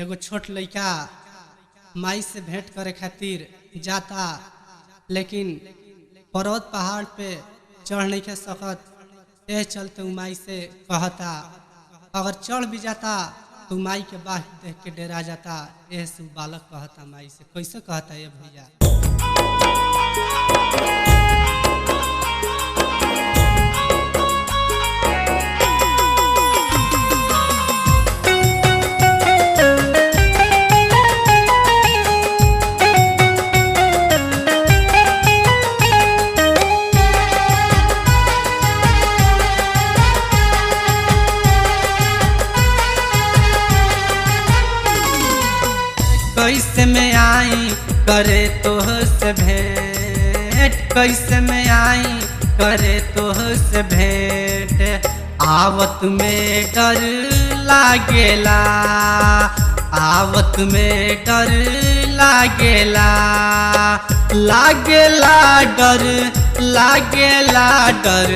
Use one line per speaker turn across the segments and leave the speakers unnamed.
एगो छोट लड़का माई से भेंट करे खातिर जाता, लेकिन पर्वत पहाड़ पे चढ़ नहीं के सकत। यह चलते उ माई से कहता, अगर चढ़ भी जाता तो माई के बाह देख के डरा जाता। यह से बालक कहता माई से, कैसे कहता ये भैया। कैसे में आई करे तोह से भेंट, कैसे में आई करे तोह से भेंट। आवत में डर लागेला, आवत में डर लागेला, लागेला डर, लागेला डर,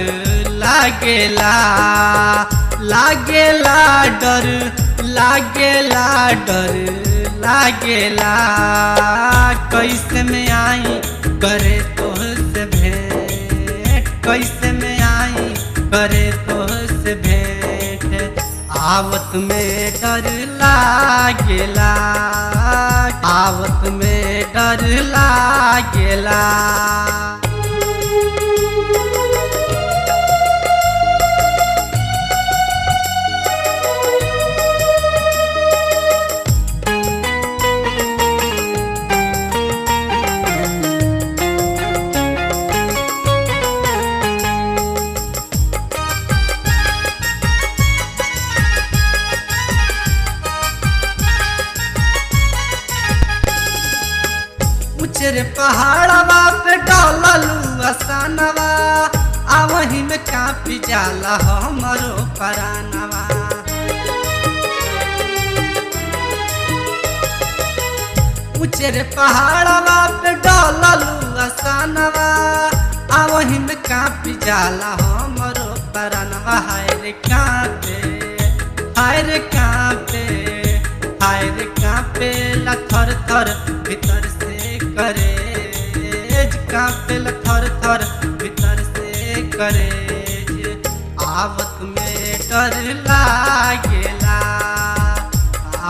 लागेला, लागेला डर, लागेला डर लागेला। कैसे में आई करे तोह से भेंट, कैसे में आई करे तोह से भेंट। आवत में डर लागेला, आवत में डर लागेला। ऊंचे पहाड़वा पे डाललू आसनवा, आ वही में कापी जाला हमरो परानवा। ऊंचे पहाड़वा पे डाललू आसनवा, आ वही में कापी जाला हमरो परानवा। हाय रे कांपे, हाय रे कांपे, हाय रे कांपे ला थर थर भीतर से करेज, कांपेला थर थर भीतर से करेज। आवत में डर लागेला,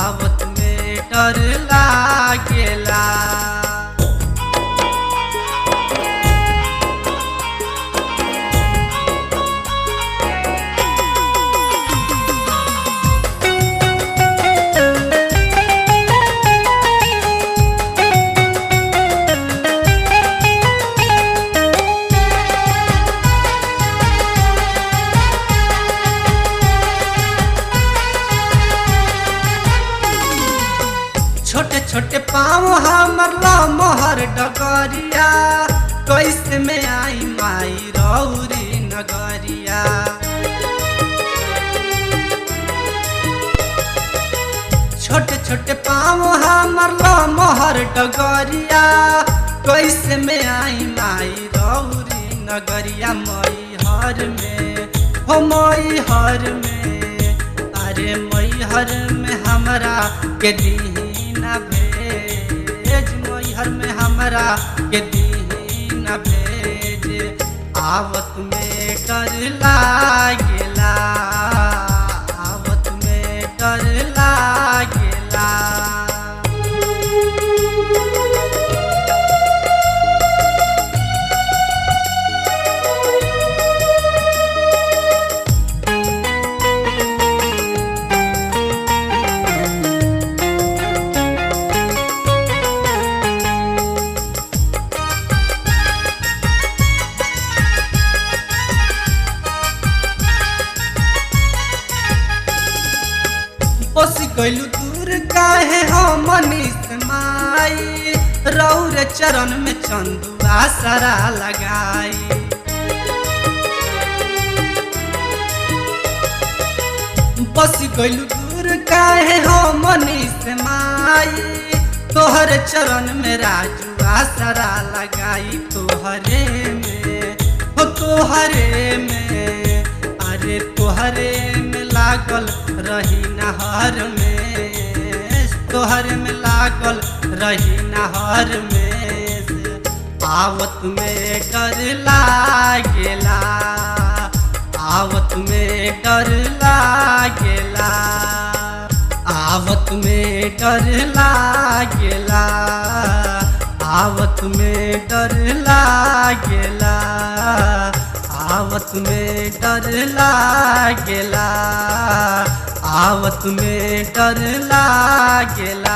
आवत में डर लागेला। छोटे छोटे पाँव हमर मोहर डगरिया, कैसे में आई माई रौरी नगरिया। छोटे छोटे पाँव हमर मोहर डगरिया, कैसे में आई माई रौरी नगरिया। मई हर में हो मई हर में, अरे मई हर में हमरा के दी न भेज, मैहर में हमरा के दी न भेज। आवत में डर लागेला, आवत में डर लागेला। कैलू दूर काहे हमनी से माई, रौर चरण में चंदुआ सरा लगाई। बस कैलू दूर काहे हमनी से माई, तोहर चरण में राजुआ सरा लगाई। तोहरे में हो तोहरे में, अरे तोहरे में लागल रही नहर में, सोहर में लागल रही नहर में से आवत में डर लागेला, आवत में डर लागेला, आवत में डर लागेला, आवत में डर लागेला, आवत में डर लागेला, आवत में डर लागेला।